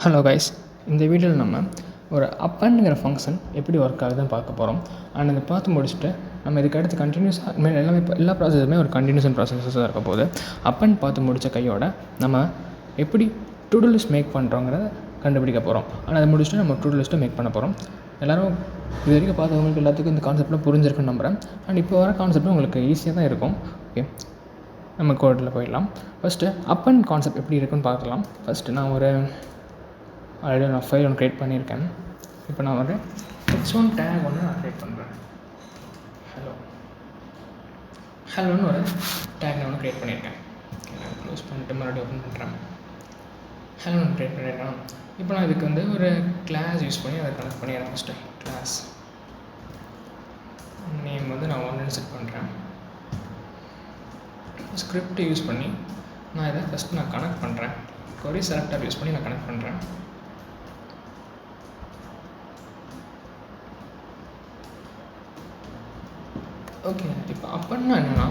Hello guys, இந்த வீடியோவில் நம்ம ஒரு அப்பன்ங்கிற ஃபங்க்ஷன் எப்படி ஒர்க் ஆகுதுன்னு பார்க்க போகிறோம். அண்ட் இதை பார்த்து முடிச்சுட்டு நம்ம இதுக்கு அடுத்து கண்டினியூஸாக இனிமேல் எல்லாமே எல்லா ப்ராசஸுமே ஒரு கண்டினியூஸன் ப்ராசஸஸாக இருக்க போகுது. அப்பன் பார்த்து முடித்த கையோட நம்ம எப்படி டு டூ லிஸ்ட் மேக் பண்ணுறோங்கிறத கண்டுபிடிக்க போகிறோம். ஆனால் அதை முடிச்சுட்டு நம்ம டு டூ லிஸ்ட்டை மேக் பண்ண போகிறோம். எல்லோரும் இது வரைக்கும் பார்த்தவங்களுக்கு எல்லாத்துக்கும் இந்த கான்செப்ட்லாம் புரிஞ்சிருக்குன்னு நம்புகிறேன். அண்ட் இப்போ வர கான்செப்ட்டும் உங்களுக்கு ஈஸியாக தான் இருக்கும். ஓகே, நம்ம கோடில் போயிடலாம். ஃபஸ்ட்டு அப்பன் கான்செப்ட் எப்படி இருக்குன்னு பார்க்கலாம். ஃபஸ்ட்டு நான் ஆல்ரெடி நான் ஃபைல் ஒன்று க்ரியேட் பண்ணியிருக்கேன். இப்போ நான் h1 டேக் ஒன்று நான் க்ரியேட் பண்ணுறேன். ஹலோன்னு ஒரு டேக் நான் ஒன்று க்ரியேட் பண்ணியிருக்கேன். நான் க்ளோஸ் பண்ணிட்டு மறுபடியும் ஓப்பன் பண்ணுறேன். ஹலோன்னு க்ரியேட் பண்ணியிருக்கேன். இப்போ நான் இதுக்கு ஒரு கிளாஸ் யூஸ் பண்ணி அதை கனெக்ட் பண்ணிடுறேன். ஃபஸ்ட்டு கிளாஸ் நேம் நான் 1 செட் பண்ணுறேன். ஸ்கிரிப்ட் யூஸ் பண்ணி நான் இதை ஃபஸ்ட்டு நான் கனெக்ட் பண்ணுறேன். கொரி செலக்டர் யூஸ் பண்ணி நான் கனெக்ட் பண்ணுறேன். ஓகே, இப்போ அப்பன்னா என்னென்னா,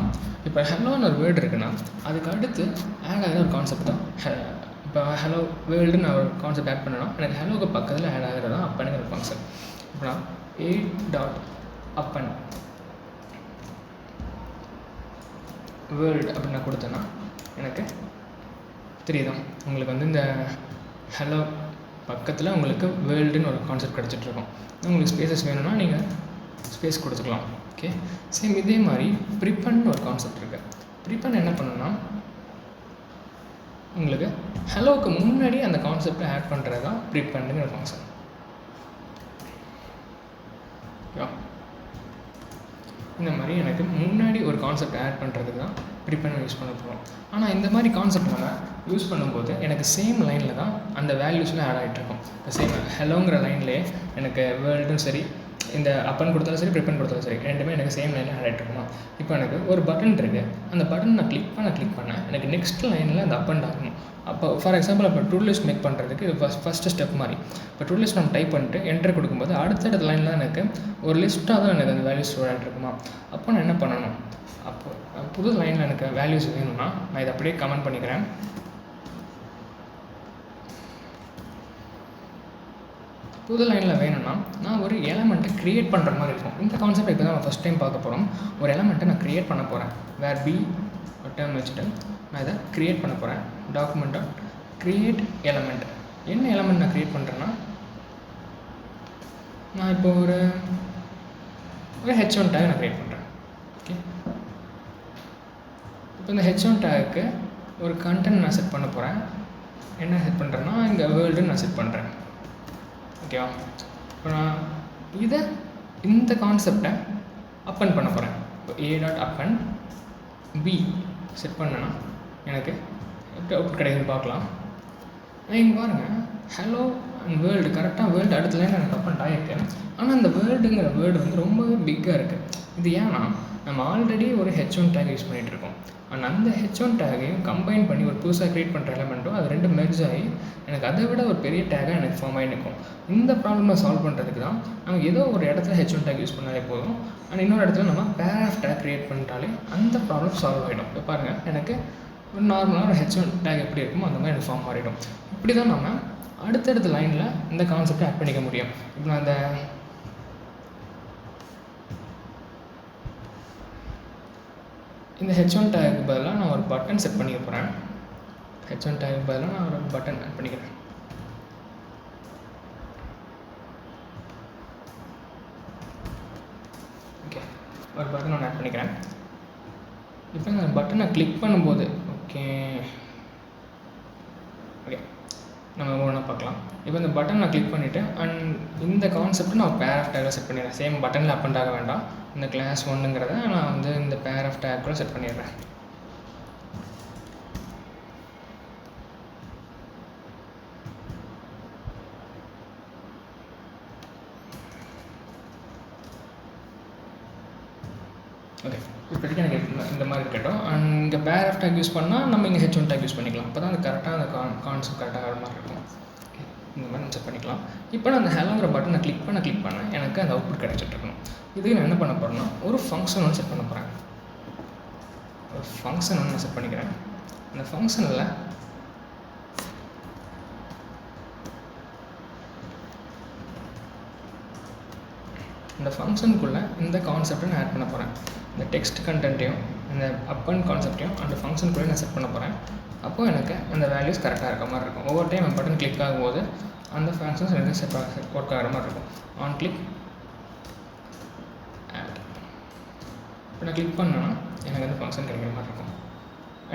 இப்போ ஹலோன்னு ஒரு வேர்டு இருக்குன்னா அதுக்கு அடுத்து ஆட் ஆகிற ஒரு கான்செப்ட் தான். இப்போ ஹலோ வேர்ல்டுன்னு நான் ஒரு கான்செப்ட் ஆட் பண்ணேன்னா எனக்கு ஹலோக்கு பக்கத்தில் ஆட் ஆகிறது தான் அப்பனுங்கிற ஃபங்க்ஷன். இப்போ நான் a.append வேர்ல்டு அப்படின்னு நான் கொடுத்தேன்னா எனக்கு தெரியுதான் உங்களுக்கு இந்த ஹலோ பக்கத்தில் உங்களுக்கு வேர்ல்டுன்னு ஒரு கான்செப்ட் கிடச்சிட்ருக்கும். உங்களுக்கு ஸ்பேசஸ் வேணும்னா நீங்கள் ஸ்பேஸ் கொடுத்துக்கலாம். ஓகே, சேம் இதே மாதிரி ப்ரிப்பன்னு ஒரு கான்செப்ட் இருக்குது. ப்ரிப்பன் என்ன பண்ணுன்னா உங்களுக்கு ஹலோவுக்கு முன்னாடி அந்த கான்செப்டை ஆட் பண்ணுறது தான் ப்ரிப்பன்னுங்கிற ஃபங்க்ஷன். ஓகேவா? இந்த மாதிரி எனக்கு முன்னாடி ஒரு கான்செப்ட் ஆட் பண்ணுறதுக்கு தான் ப்ரிப்பன் யூஸ் பண்ண போகிறோம். ஆனால் இந்த மாதிரி கான்செப்ட் நம்ம யூஸ் பண்ணும்போது எனக்கு சேம் லைனில் தான் அந்த வேல்யூஸ்லாம் ஆட் ஆகிட்ருக்கும். இப்போ சேம் ஹலோங்கிற லைன்லேயே எனக்கு வேர்ல்டும் சரி, இந்த அப்பன் கொடுத்தாலும் சரி, ப்ரிப்பன் கொடுத்தாலும் சரி, ரெண்டுமே எனக்கு சேம் லைனில் ஆட் ஆகிட்ருக்குமா. இப்போ எனக்கு ஒரு பட்டன் இருக்குது. அந்த பட்டன் நான் கிளிக் பண்ண எனக்கு நெக்ஸ்ட் லைனில் அந்த அப்பன் ஆகணும். அப்போ ஃபார் எக்ஸாம்பிள் இப்போ டு டூ லிஸ்ட் மேக் பண்ணுறதுக்கு இது ஃபஸ்ட்டு ஸ்டெப் மாதிரி. இப்போ டு டூ லிஸ்ட் நம்ம டைப் பண்ணிட்டு என்டர் கொடுக்கும்போது அடுத்தடுத்த லைனில் தான் எனக்கு ஒரு லிஸ்ட்டாக தான் எனக்கு அந்த வேல்யூஸ் ஸ்டோர் ஆகிட்ருக்குமா. அப்போ நான் என்ன பண்ணணும், அப்போ புது லைனில் எனக்கு வேல்யூஸ் வேணும்னா நான் இதை அப்படியே கமெண்ட் பண்ணிக்கிறேன். புது லைனில் வேணும்னா நான் ஒரு எலமெண்ட்டை க்ரியேட் பண்ணுற மாதிரி இருக்கும். இந்த கான்செப்ட் இப்போ தான் நம்ம ஃபஸ்ட் டைம் பார்க்க போகிறோம். ஒரு எலமெண்ட்டை நான் க்ரியேட் பண்ண போகிறேன். வேர் பி ஒரு டேர்ம் வச்சுட்டு நான் இதை க்ரியேட் பண்ண போகிறேன். டாக்குமெண்ட்டாக க்ரியேட் எலமெண்ட். என்ன எலமெண்ட் நான் க்ரியேட் பண்ணுறேன்னா, நான் இப்போ ஒரு h1 டேக் நான் க்ரியேட் பண்ணுறேன். ஓகே, இப்போ இந்த h1 டேக்கு ஒரு கண்டென்ட் நான் செட் பண்ண போகிறேன். என்ன செட் பண்ணுறேன்னா, இங்கே வேர்ல்டுன்னு நான் செட் பண்ணுறேன். ஓகேவா? இப்போ நான் இந்த கான்செப்டை அப்பன் பண்ண போகிறேன். இப்போ a.append b செட் பண்ணேன்னா எனக்கு எப்படி அவுட் கிடைக்குதுன்னு பார்க்கலாம். இங்கே பாருங்கள், ஹலோ அண்ட் வேர்ல்டு கரெக்டாக வேர்ல்டு அடுத்த லைன் எனக்கு அப்பன் ஆகிருக்கு. ஆனால் அந்த வேர்ல்டுங்கிற வேர்டு ரொம்பவே பிக்காக இருக்குது. இது ஏன்னா நம்ம ஆல்ரெடி ஒரு h1 டேக் யூஸ் பண்ணிகிட்ருக்கோம். ஆனால் அந்த h1 டேகையும் கம்பைன் பண்ணி ஒரு புதுசாக க்ரியேட் பண்ணுற எலமெண்ட்டும் அது ரெண்டும் மெர்ஜ் ஆகி எனக்கு அதை விட ஒரு பெரிய டேக்காக எனக்கு ஃபார்ம் ஆகி நிற்கும். இந்த ப்ராப்ளமை சால்வ் பண்ணுறதுக்கு தான் நம்ம ஏதோ ஒரு இடத்துல h1 டேக் யூஸ் பண்ணாலே போதும். அண்ட் இன்னொரு இடத்துல நம்ம பேராஃப் டேக் க்ரியேட் பண்ணிட்டாலே அந்த ப்ராப்ளம் சால்வ் ஆகிடும். இப்போ பாருங்கள், எனக்கு ஒரு நார்மலாக ஒரு h1 டேக் எப்படி இருக்குமோ அந்த மாதிரி எனக்கு ஃபார்ம் ஆகிடும். இப்படி தான் நம்ம அடுத்தடுத்த லைனில் இந்த கான்செப்டை ஆட் பண்ணிக்க முடியும். இப்போ நான் இந்த h1 டேக்கு பதிலாக நான் ஒரு பட்டன் செட் பண்ணிக்க போகிறேன். h1 டேக்கு பதிலாக நான் ஒரு பட்டன் ஆட் பண்ணிக்கிறேன். ஓகே, ஒரு பட்டன் நான் ஆட் பண்ணிக்கிறேன். இப்போ இந்த பட்டனை கிளிக் பண்ணும்போது ஓகே நம்ம ஒன்றா பார்க்கலாம். இப்போ இந்த பட்டன் நான் கிளிக் பண்ணிவிட்டு அண்ட் இந்த கான்செப்ட் நான் பேராஃப் டேக்கில் செட் பண்ணிடுறேன். சேம் பட்டனில் அப்பண்ட் ஆக வேண்டாம். இந்த கிளாஸ் 1ங்கிறத நான் இந்த பேராஃப் டேக் கூட செட் பண்ணிடுறேன். ஓகே, இப்போதைக்கு எனக்கு இந்த மாதிரி இருக்கட்டும். அண்ட் இங்கே பேராஃப் டேக் யூஸ் பண்ணால் நம்ம இங்கே h1 டேக் யூஸ் பண்ணிக்கலாம். அப்போ தான் அது கரெக்டாக அந்த கான்செப்ட் கரெக்டாக ஆகிற மாதிரி இருக்கும். இந்த மாதிரி செட் பண்ணிக்கலாம். இப்போ நான் அந்த ஹலோங்கிற பட்டனை கிளிக் பண்ண எனக்கு அந்த அவுட்புட் கிடைச்சிட்ருக்கணும். இதுக்கு நான் என்ன பண்ண போகிறேன்னா, ஒரு ஃபங்க்ஷன் ஒன்று செட் பண்ண போகிறேன். ஒரு ஃபங்க்ஷன் ஒன்று செட் பண்ணிக்கிறேன். அந்த ஃபங்க்ஷனில் அந்த ஃபங்க்ஷனுக்குள்ளே இந்த கான்செப்டை நான் ஆட் பண்ண போகிறேன். இந்த டெக்ஸ்ட் கண்டென்ட்டையும் இந்த அப்பன் கான்செப்டையும் அந்த ஃபங்க்ஷனுக்குள்ளே நான் செட் பண்ண போகிறேன். அப்போது எனக்கு அந்த வேல்யூஸ் கரெக்டாக இருக்க மாதிரி இருக்கும். ஒவ்வொரு டைம் அந்த பட்டன் கிளிக் ஆகும்போது அந்த ஃபங்க்ஷன்ஸ் எனக்கு ஒர்க் ஆகிற மாதிரி இருக்கும். On click add. இப்போ நான் கிளிக் பண்ணேன்னா எனக்கு அந்த ஃபங்க்ஷன் கிடைக்கிற மாதிரி இருக்கும்.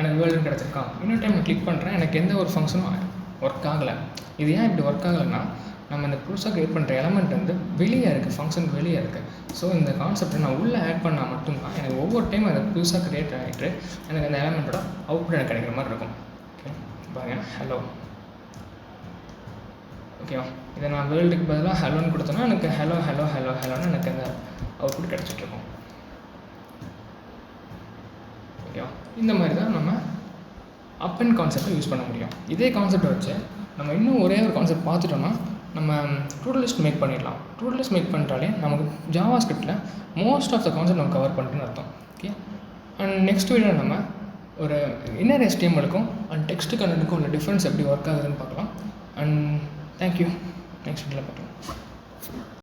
எனக்கு வேர்ல்டு கிடச்சிருக்கா. இன்னொரு டைம் நான் கிளிக் பண்ணுறேன், எனக்கு எந்த ஒரு ஃபங்க்ஷனும் ஒர்க் ஆகலை. இது ஏன் இப்படி ஒர்க் ஆகலைன்னா, நம்ம இந்த புதுசாக க்ரியேட் பண்ணுற எலமெண்ட் வந்து வெளியே இருக்குது, ஃபங்க்ஷனுக்கு வெளியே இருக்குது. ஸோ இந்த கான்செப்டை நான் உள்ளே ஆட் பண்ணால் மட்டும்தான் எனக்கு ஒவ்வொரு டைம் அதை புதுசாக க்ரியேட் ஆகிட்டு எனக்கு அந்த எலமெண்ட்டோட அவுட்புட் எனக்கு கிடைக்கிற மாதிரி இருக்கும். ஓகே பாருங்கள், ஹலோ. ஓகேவா, இதை நான் வேர்ல்டுக்கு பதிலாக ஹலோன்னு கொடுத்தோன்னா எனக்கு ஹலோ ஹலோ ஹலோ ஹலோன்னு எனக்கு அந்த அவுட்புட் கிடச்சிட்ருக்கும். ஓகேவா, இந்த மாதிரி தான் நம்ம அப்பன் கான்செப்டை யூஸ் பண்ண முடியும். இதே கான்செப்டை வச்சு நம்ம இன்னும் ஒரே ஒரு கான்செப்ட் பார்த்துட்டோன்னா நம்ம டு டூ லிஸ்ட் மேக் பண்ணிடலாம். டு டூ லிஸ்ட் மேக் பண்ணிட்டாலே நமக்கு ஜாவா ஸ்கிரிப்டில் மோஸ்ட் ஆஃப் த கான்செப்ட் நம்ம கவர் பண்ணிட்டுன்னு அர்த்தம். ஓகே, அண்ட் நெக்ஸ்ட் வீடியோ நம்ம ஒரு இன்னர் HTML-க்கும் அண்ட் டெக்ஸ்ட் கண்டென்ட்டுக்கும் உள்ள டிஃப்ரென்ஸ் எப்படி ஒர்க் ஆகுதுன்னு பார்க்கலாம். And thank you. நெக்ஸ்ட் வீடியோவில் பார்க்கலாம்.